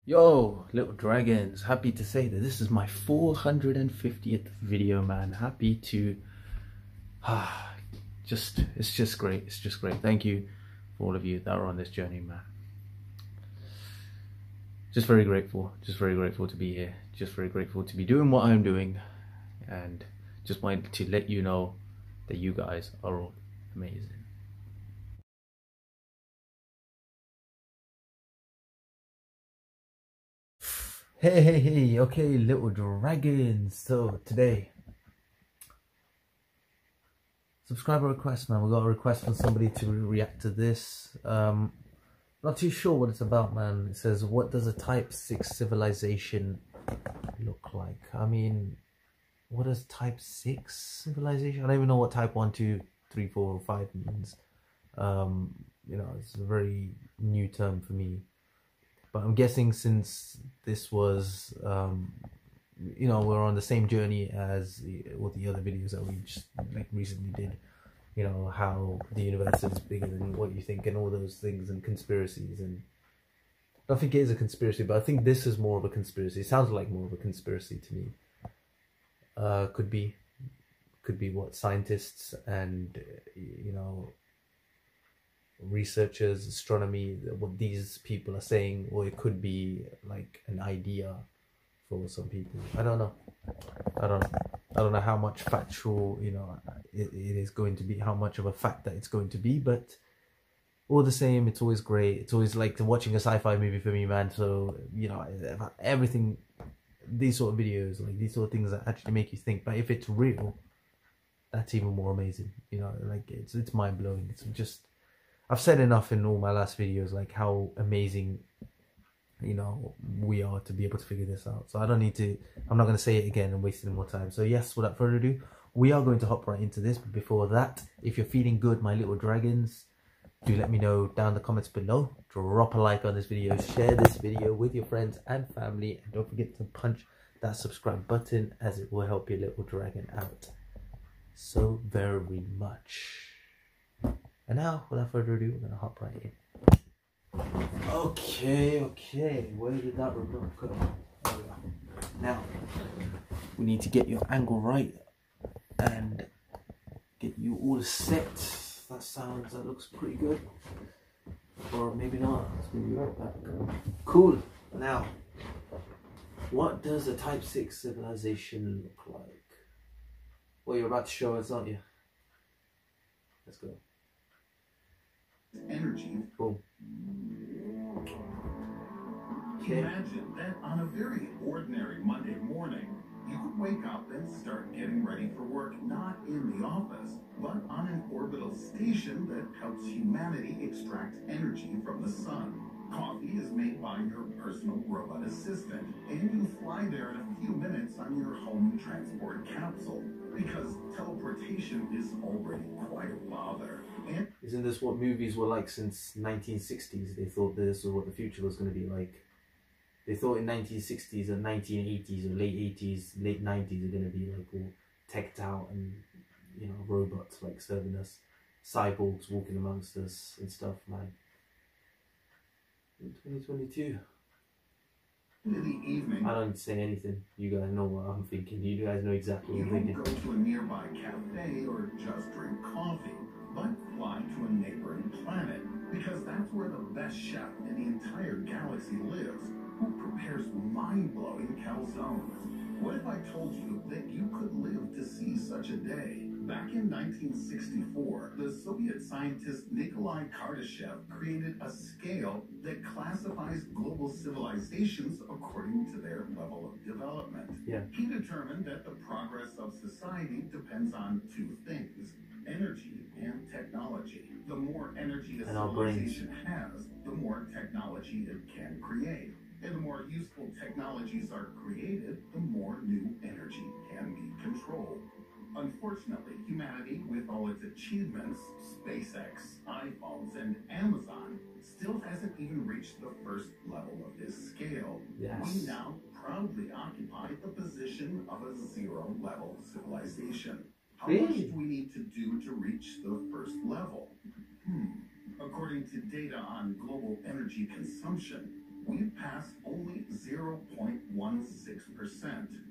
Yo, little dragons, happy to say that this is my 450th video, man. Happy to it's just great. It's just great. Thank you for all of you that are on this journey, man. Just very grateful to be here. Just very grateful to be doing what I'm doing, and just wanted to let you know that you guys are all amazing. Hey, okay, little dragons. So today, subscriber request, man. We got a request from somebody to react to this. Not too sure what it's about, man. It says, what does a type 6 civilization look like? I mean, what does type 6 civilization? I don't even know what type 1, 2, 3, 4, or 5 means. You know, it's a very new term for me. But I'm guessing since this was, you know, we're on the same journey as all the other videos that we just recently did. You know, how the universe is bigger than what you think and all those things, and conspiracies. And I don't think it is a conspiracy, but I think this is more of a conspiracy. It sounds like more of a conspiracy to me. Could be what scientists and, you know, researchers, astronomy, what these people are saying, or it could be like an idea for some people. I don't know. I don't know how much factual, you know, it is going to be, how much of a fact that it's going to be, but all the same, it's always great. It's always like watching a sci-fi movie for me, man. So, you know, everything, these sort of videos, like these sort of things that actually make you think. But if it's real, that's even more amazing. You know, like it's mind-blowing. It's just, I've said enough in all my last videos, like how amazing, you know, we are to be able to figure this out. So I don't need to, I'm not going to say it again and waste any more time. So yes, without further ado, we are going to hop right into this. But before that, if you're feeling good, my little dragons, do let me know down in the comments below. Drop a like on this video, share this video with your friends and family, and don't forget to punch that subscribe button, as it will help your little dragon out so very much. And now, without further ado, we're going to hop right in. Okay, where did that remote go? There we go. Now, we need to get your angle right and get you all set. That looks pretty good. Or maybe not. Let's be right back. Cool. Now, what does a type 6 civilization look like? Well, you're about to show us, aren't you? Let's go. Energy. Boom. Okay. Imagine that on a very ordinary Monday morning, you could wake up and start getting ready for work, not in the office, but on an orbital station that helps humanity extract energy from the sun. Coffee is made by your personal robot assistant, and you fly there in a few minutes on your home transport capsule, because teleportation is already quite a bother. And isn't this what movies were like since 1960s? They thought this was what the future was going to be like. They thought in 1960s or 1980s or late 80s, late 90s are going to be like all teched out and, you know, robots like serving us, cyborgs walking amongst us and stuff, man. In 2022. in the evening, I don't say anything. You guys know what I'm thinking. You guys know exactly what I'm thinking. You don't go to a nearby cafe or just drink coffee, but fly to a neighboring planet, because that's where the best chef in the entire galaxy lives, who prepares mind-blowing calzones. What if I told you that you could live to see such a day? Back in 1964, the Soviet scientist Nikolai Kardashev created a scale that classifies global civilizations according to their level of development. Yeah. He determined that the progress of society depends on two things: energy and technology. The more energy a civilization has, the more technology it can create. And the more useful technologies are created, the more new energy can be controlled. Unfortunately, humanity, with all its achievements, SpaceX, iPhones, and Amazon, still hasn't even reached the first level of this scale. Yes. We now proudly occupy the position of a zero-level civilization. How much do we need to do to reach the first level? According to data on global energy consumption, we've passed only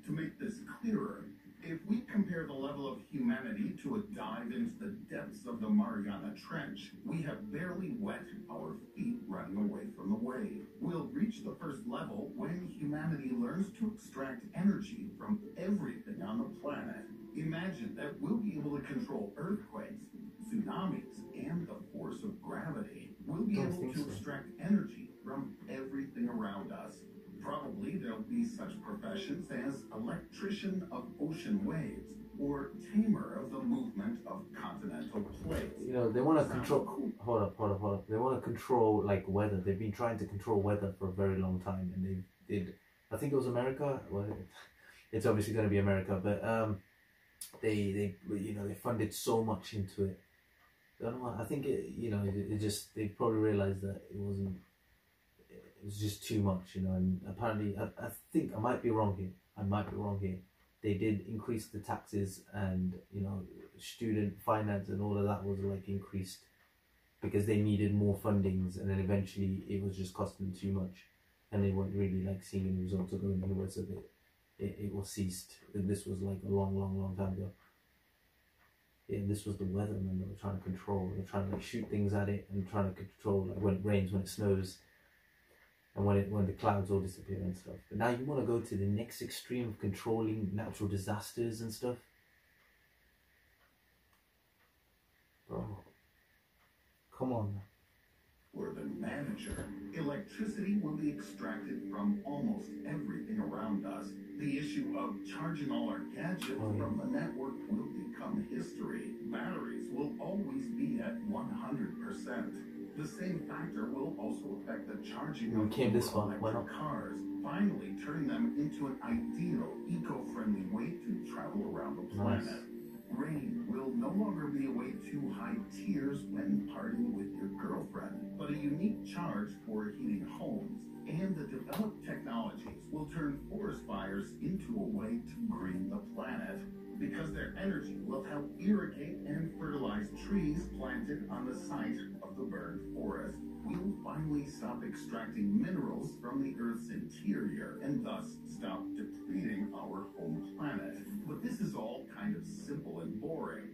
To make this clearer, if we compare the level of humanity to a dive into the depths of the Mariana Trench, we have barely wet our feet running away from the wave. We'll reach the first level when humanity learns to extract energy from everything on the planet. Imagine that we'll be able to control earthquakes, tsunamis, and the force of gravity. We'll be able to extract energy from everything around us. Probably there'll be such professions as Electrician of ocean waves or Tamer of the movement of continental plates. You know, they want to control. Hold up. They want to control like weather. They've been trying to control weather for a very long time, and they did. I think it was America. Well, it's obviously going to be America, but they funded so much into it. I don't know. I think it just they probably realized that it wasn't. It was just too much, and apparently, I think I might be wrong here. They did increase the taxes, and student finance and all of that was like increased because they needed more fundings, and then eventually it was just costing too much, and they weren't really like seeing any results or going anywhere, so it was ceased. And this was like a long time ago. Yeah, this was the weather, man. They were trying to control. They're trying to like shoot things at it and trying to control like when it rains, when it snows. And when the clouds all disappear and stuff. But now you want to go to the next extreme of controlling natural disasters and stuff? Bro. Come on. For the manager, electricity will be extracted from almost everything around us. The issue of charging all our gadgets from the network will become history. Batteries will always be at 100%. The same factor will also affect the charging of electric cars, finally turning them into an ideal, eco-friendly way to travel around the planet. Rain will no longer be a way to hide tears when partying with your girlfriend, but a unique charge for heating homes. And the developed technologies will turn forest fires into a way to green the planet, because their energy will help irrigate and fertilize trees planted on the site of the burned forest. We'll finally stop extracting minerals from the Earth's interior and thus stop depleting our home planet. But this is all kind of simple and boring.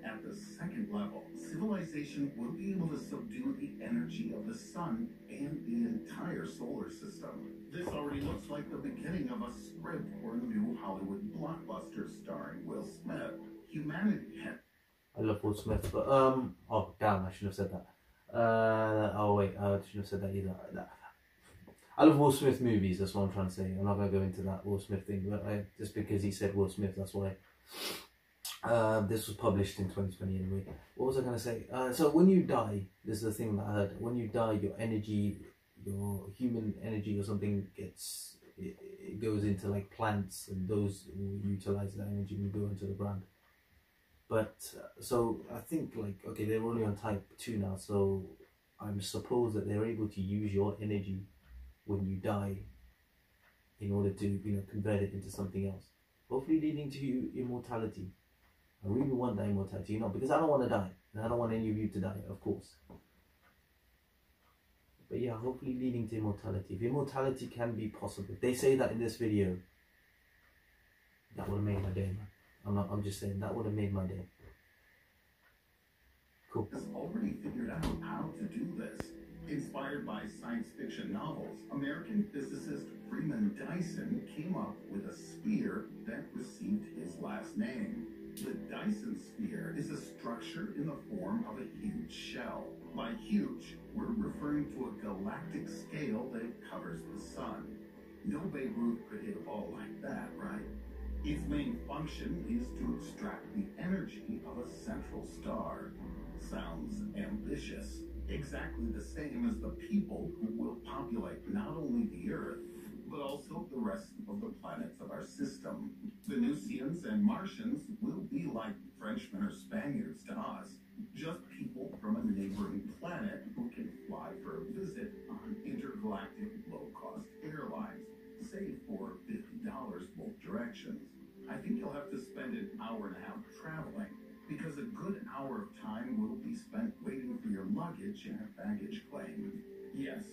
At the second level, civilization will be able to subdue the energy of the sun and the entire solar system. This already looks like the beginning of a script for a new Hollywood blockbuster starring Will Smith. Humanity had... I love Will Smith, but oh damn, I shouldn't have said that. Oh wait, I shouldn't have said that either. I love Will Smith movies, that's what I'm trying to say. I'm not going to go into that Will Smith thing, but just because he said Will Smith, that's why. This was published in 2020 anyway. What was I going to say? So when you die, this is the thing that I heard. When you die, your energy, your human energy or something it goes into like plants, and those will utilize that energy and go into the ground. But so I think like, okay, they're only on type 2 now, so I'm supposed that they're able to use your energy when you die in order to convert it into something else, hopefully leading to immortality. I really want that immortality, because I don't want to die, and I don't want any of you to die, of course. But yeah, hopefully leading to immortality. If immortality can be possible, if they say that in this video, that would have made my day, man. I'm just saying, that would have made my day. Cool. Has already figured out how to do this. Inspired by science fiction novels, American physicist Freeman Dyson came up with a sphere that received his last name. The Dyson sphere is a structure in the form of a huge shell. By huge, we're referring to a galactic scale that covers the sun. No Babe Ruth could hit a ball like that, right? Its main function is to extract the energy of a central star. Sounds ambitious. Exactly the same as the people who will populate not only the Earth, but also the rest of the planets of our system. Venusians and Martians will be like Frenchmen or Spaniards to us, just people from a neighboring planet who can fly for a visit on intergalactic low-cost airlines, save for $50 both directions. I think you'll have to spend an hour and a half traveling, because a good hour of time will be spent waiting for your luggage and a baggage claim. Yes,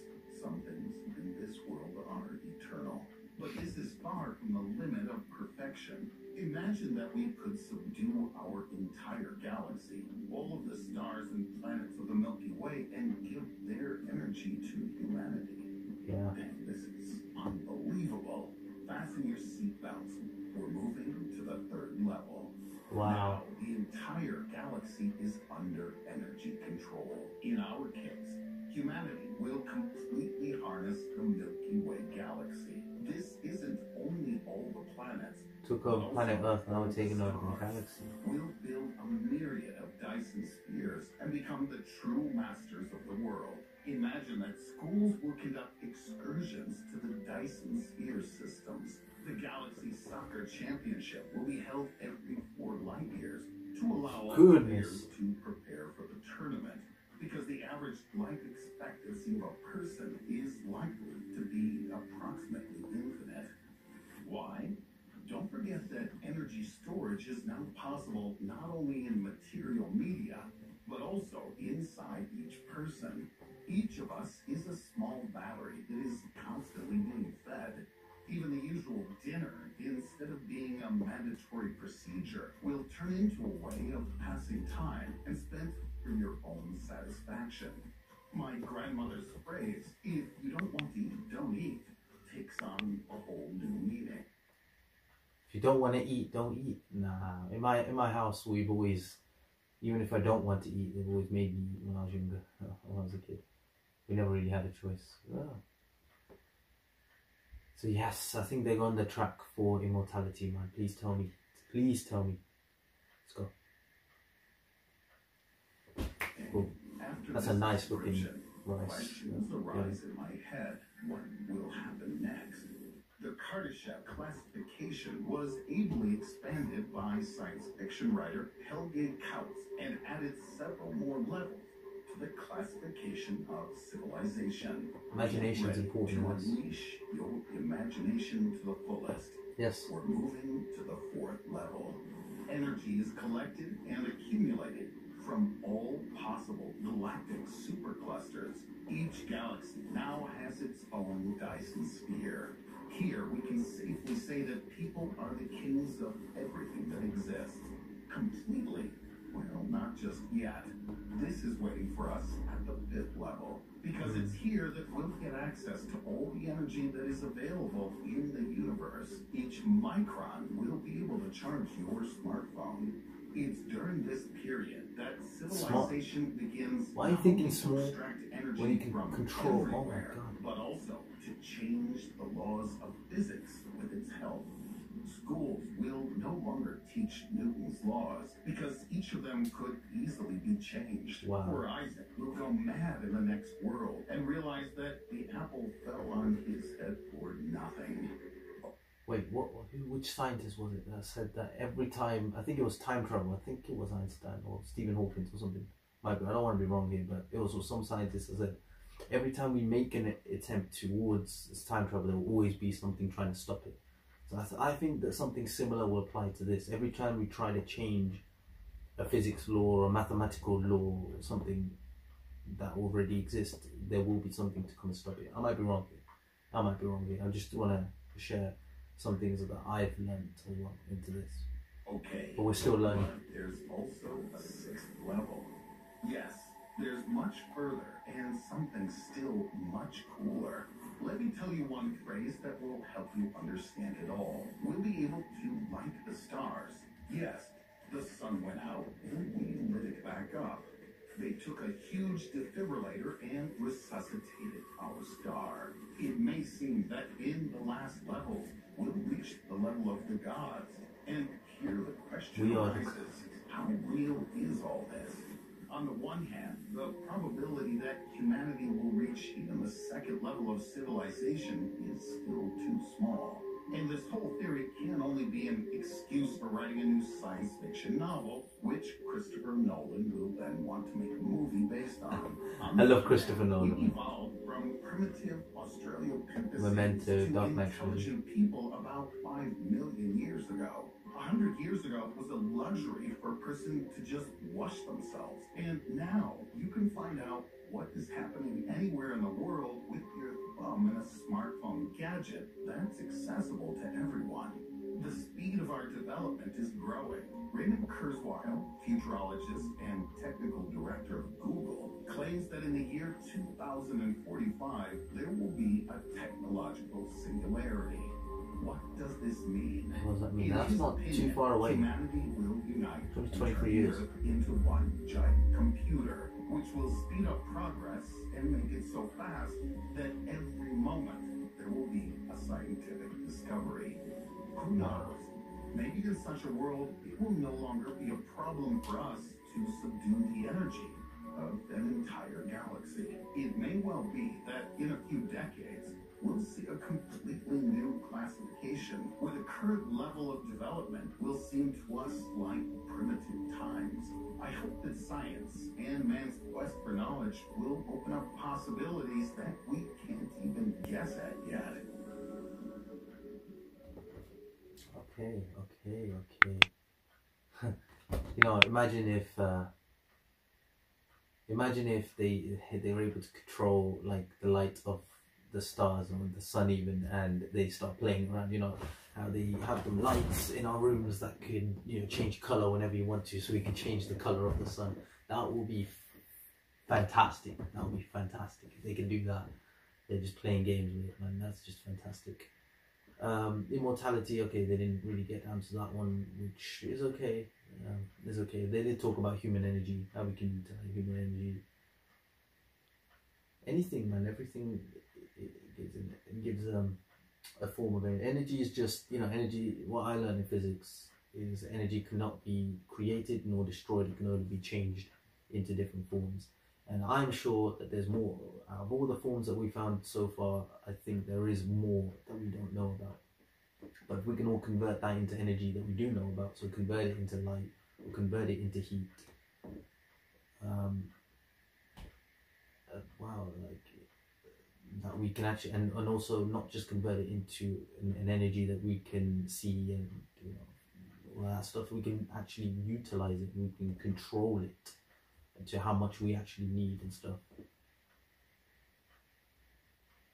some things in this world are eternal, but this is far from the limit of perfection. Imagine that we could subdue our entire galaxy, all of the stars and planets of the Milky Way, and give their energy to humanity. Yeah. And this is unbelievable. Fasten your seatbelts. We're moving to the third level. Wow. Now, the entire galaxy is under energy control. In our case, humanity will completely harness the Milky Way galaxy. This isn't only all the planets. Took over planet Earth, now we're taking over the galaxy. We'll build a myriad of Dyson spheres and become the true masters of the world. Imagine that schools will conduct excursions to the Dyson sphere systems. The Galaxy Soccer Championship will be held every 4 light years to allow all players to prepare for the tournament. Because the average life expectancy of a person is likely to be approximately infinite. Why? Don't forget that energy storage is now possible not only in material media, but also inside each person. Each of us is a small battery that is constantly being fed. Even the usual dinner, instead of being a mandatory procedure, will turn into a way of passing time and spent for your own satisfaction. My grandmother's phrase, "If you don't want to eat, don't eat," takes on a whole new meaning. If you don't want to eat, don't eat. Nah. In my house, we've always, even if I don't want to eat, they've always made me eat when I was younger, when I was a kid. We never really had a choice. Oh. So yes, I think they're on the track for immortality, man. Please tell me. Please tell me. Let's go. Cool. That's a nice looking rice. Questions arise in my head. What will happen next? The Kardashev classification was ably expanded by science fiction writer Helge Kautz and added several more levels to the classification of civilization. Imagination is important. To unleash your imagination to the fullest. Yes. We're moving to the 4th level. Energy is collected and accumulated from all possible galactic superclusters. Each galaxy now has its own Dyson sphere. Here we can safely say that people are the kings of everything that exists. Completely. Well, not just yet. This is waiting for us at the 5th level. Because it's here that we'll get access to all the energy that is available in the universe. Each micron will be able to charge your smartphone. It's during this period that civilization begins. Why are you thinking small to extract energy when you can from control? everywhere, Oh my God. but also to change the laws of physics with its help. Schools will no longer teach Newton's laws because each of them could easily be changed. Wow. Poor Isaac will go mad in the next world and realize that the apple fell on his head for nothing. Wait, which scientist was it that said that every time, I think it was time travel, I think it was Einstein or Stephen Hawking or something. I don't want to be wrong here, but it was some scientist that said every time we make an attempt towards time travel, there will always be something trying to stop it. So I think that something similar will apply to this. Every time we try to change a physics law or a mathematical law or something that already exists, there will be something to come and stop it. I might be wrong here. I just want to share some things that I've learned into this. Okay. But we're still learning. But there's also a 6th level. Yes, there's much further and something still much cooler. Let me tell you one phrase that will help you understand it all. We'll be able to light the stars. Yes, the sun went out and we lit it back up. They took a huge defibrillator and resuscitated our star. It may seem that in the last level, we'll reach the level of the gods. And here the question arises, how real is all this? On the one hand, the probability that humanity will reach even the 2nd level of civilization is still too small. And this whole theory can only be an excuse for writing a new science fiction novel, which Christopher Nolan will then want to make a movie based on. I love Christopher Nolan. We evolved from primitive Australopithecines Memento, to Dark Knight intelligent people about 5 million years ago. 100 years ago, it was a luxury for a person to just wash themselves. And now you can find out what is happening anywhere in the world with your thumb and a smartphone gadget that's accessible to everyone. The speed of our development is growing. Raymond Kurzweil, futurologist and technical director of Google, claims that in the year 2045, there will be a technological singularity. What does this mean? What does that mean? In That's his not opinion, too far away. Humanity will unite and 23 turn years. Earth into one giant computer, which will speed up progress and make it so fast that every moment there will be a scientific discovery. Who knows? Maybe in such a world, it will no longer be a problem for us to subdue the energy of an entire galaxy. It may well be that in a few decades, we'll see a completely new classification where the current level of development will seem to us like primitive times. I hope that science and man's quest for knowledge will open up possibilities that we can't even guess at yet. Okay. You know, imagine if they were able to control like the light of the stars or the sun even, and they start playing around. You know how they have the lights in our rooms that can, you know, change color whenever you want to, so we can change the color of the sun. That will be fantastic. That will be fantastic if they can do that. They're just playing games with it, man. That's just fantastic. Immortality, okay, they didn't really get down to that one, which is okay. It's okay. They did talk about human energy, how we can utilize human energy. Anything, man, everything it gives a form of energy. Energy is just, you know, energy. What I learned in physics is energy cannot be created nor destroyed. It can only be changed into different forms. And I'm sure that there's more. Out of all the forms that we found so far, I think there is more that we don't know about. But if we can all convert that into energy that we do know about, so convert it into light, or convert it into heat. Wow, like that we can actually, and also not just convert it into an energy that we can see and, you know, all that stuff. We can actually utilize it. We can control it to how much we actually need and stuff.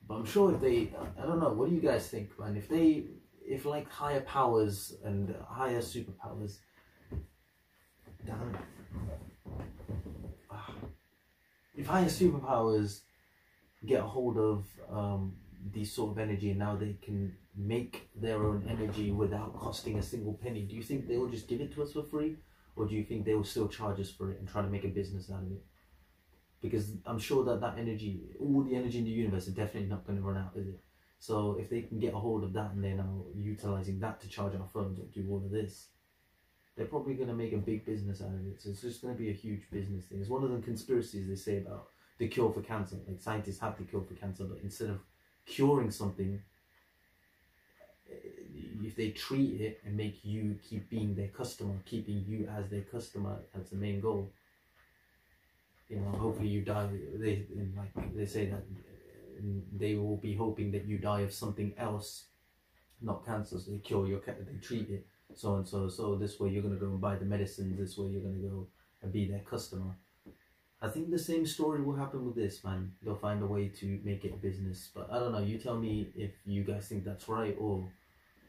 But I'm sure if they, I don't know, what do you guys think, man? If like higher powers and higher superpowers, damn, if higher superpowers get a hold of these sort of energy, and now they can make their own energy without costing a single penny, do you think they will just give it to us for free? Or do you think they will still charge us for it and try to make a business out of it? Because I'm sure that energy, all the energy in the universe, is definitely not going to run out, is it? So if they can get a hold of that and they're now utilizing that to charge our phones or do all of this, they're probably going to make a big business out of it. So it's just going to be a huge business thing. It's one of the conspiracies they say about the cure for cancer. Like, scientists have the cure for cancer, but instead of curing something, if they treat it and make you keep being their customer, keeping you as their customer as the main goal, you know, hopefully you die. They say that they will be hoping that you die of something else, not cancer. So they cure your cancer, they treat it, so and so. So this way you're gonna go and buy the medicines. This way you're gonna go and be their customer. I think the same story will happen with this, man. They'll find a way to make it a business. But I don't know. You tell me if you guys think that's right or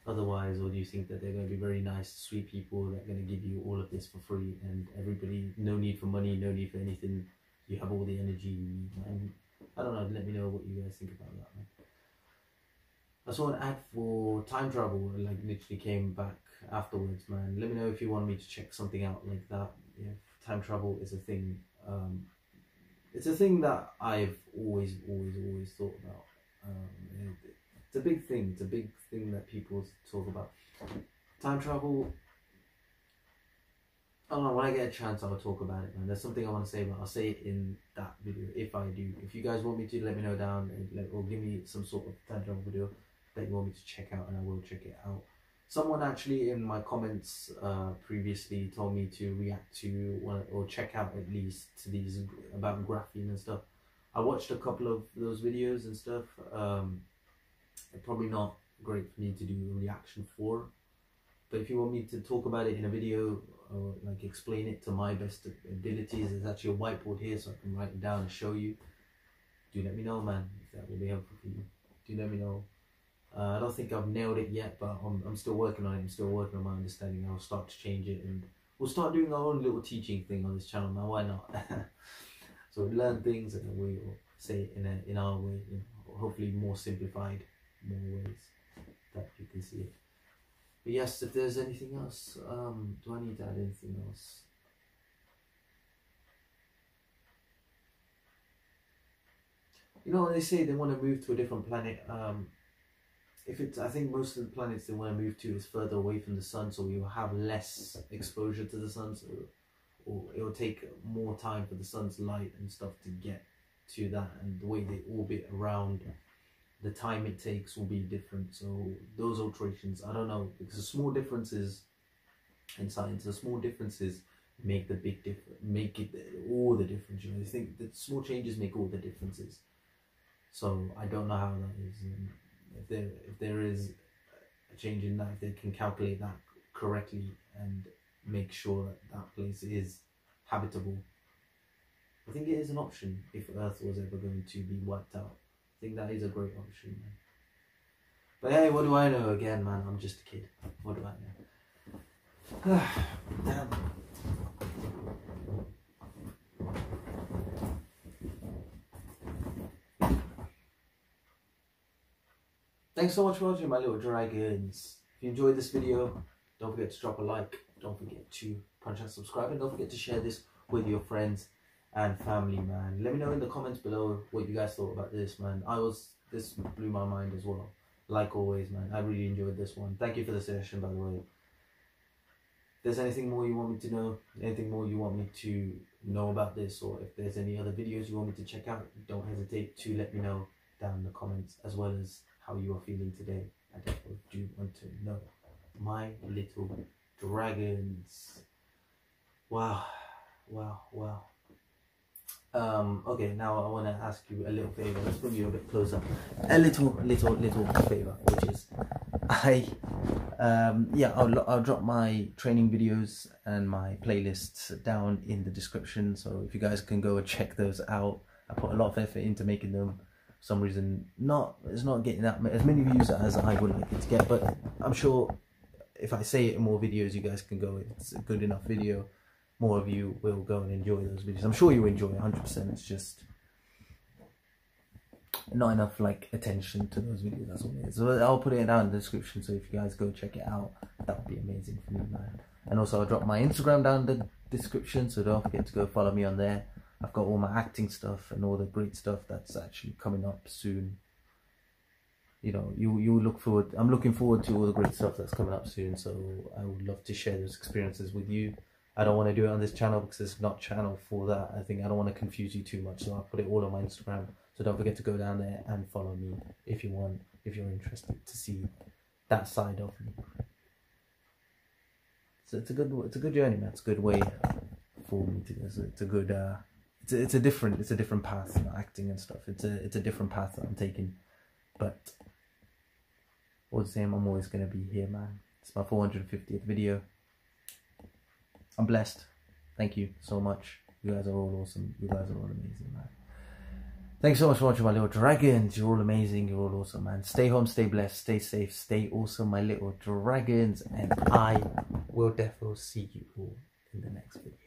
otherwise, or do you think that they're going to be very nice, sweet people that are going to give you all of this for free, and everybody, no need for money, no need for anything, you have all the energy you need, man. I don't know, let me know what you guys think about that, man. I saw an ad for time travel, like literally came back afterwards, man. Let me know if you want me to check something out like that, if time travel is a thing. It's a thing that I've always thought about. It's a big thing. It's a big thing that people talk about. Time travel. I don't know. When I get a chance, I'll talk about it, man. There's something I want to say, but I'll say it in that video if I do. If you guys want me to, let me know down, or give me some sort of time travel video that you want me to check out, and I will check it out. Someone actually in my comments previously told me to react to one, or check out at least to these about graphene and stuff. I watched a couple of those videos and stuff. Probably not great for me to do a reaction for, But if you want me to talk about it in a video or like explain it to my best abilities, there's actually a whiteboard here so I can write it down and show you. Do let me know, man, if that will be helpful for you. Do let me know. I don't think I've nailed it yet, but I'm still working on it. I'm still working on my understanding. I'll start to change it, and we'll start doing our own little teaching thing on this channel, man. Why not? So we learn things and then we'll say it in our way, you know, hopefully more simplified, more ways that you can see it. But yes, if there's anything else, do I need to add anything else? You know, they say they want to move to a different planet. If it's, I think most of the planets they want to move to is further away from the sun, so you'll have less exposure to the sun, so or it'll take more time for the sun's light and stuff to get to that, and the way they orbit around, the time it takes will be different. So those alterations, I don't know, because the small differences in science, the small differences make the big difference, make it all the difference. You know, I think that small changes make all the differences. So I don't know how that is. If there is a change in that, if they can calculate that correctly and make sure that that place is habitable, I think it is an option if Earth was ever going to be wiped out. I think that is a great option, man. But hey, what do I know? Again, man, I'm just a kid. What do I know? Damn. Thanks so much for watching, my little dragons. If you enjoyed this video, don't forget to drop a like. Don't forget to punch and subscribe, and don't forget to share this with your friends and family, man. Let me know in the comments below what you guys thought about this, man. This blew my mind as well. Like always, man, I really enjoyed this one. Thank you for the session, by the way. If there's anything more you want me to know, anything more you want me to know about this, or if there's any other videos you want me to check out, don't hesitate to let me know down in the comments, as well as how you are feeling today. I definitely do want to know, my little dragons. Wow. Okay, now I want to ask you a little favor. Let's bring you a bit closer. A little favor, which is I'll drop my training videos and my playlists down in the description, so if you guys can go and check those out. I put a lot of effort into making them. For some reason, it's not getting as many views as I would like it to get, but I'm sure if I say it in more videos, you guys can go, it's a good enough video, more of you will go and enjoy those videos. I'm sure you enjoy it 100%. It's just not enough like attention to those videos, that's all it is. So I'll put it down in the description, so if you guys go check it out, that would be amazing for me, man. And also I'll drop my Instagram down in the description, so don't forget to go follow me on there. I've got all my acting stuff and all the great stuff that's actually coming up soon. You know, you look forward. I'm looking forward to all the great stuff that's coming up soon. So I would love to share those experiences with you. I don't want to do it on this channel because it's not channel for that. I don't want to confuse you too much. So I'll put it all on my Instagram. So don't forget to go down there and follow me if you want, if you're interested to see that side of me. So it's a good journey, man. It's a good way for me to go. So it's a good. It's a different path, you know, acting and stuff. It's a different path that I'm taking, but all the same, I'm always gonna be here, man. It's my 450th video. I'm blessed. Thank you so much. You guys are all awesome. You guys are all amazing, man. Thanks so much for watching, my little dragons. You're all amazing. You're all awesome, man. Stay home, stay blessed, stay safe, stay awesome, my little dragons, and I will definitely see you all in the next video.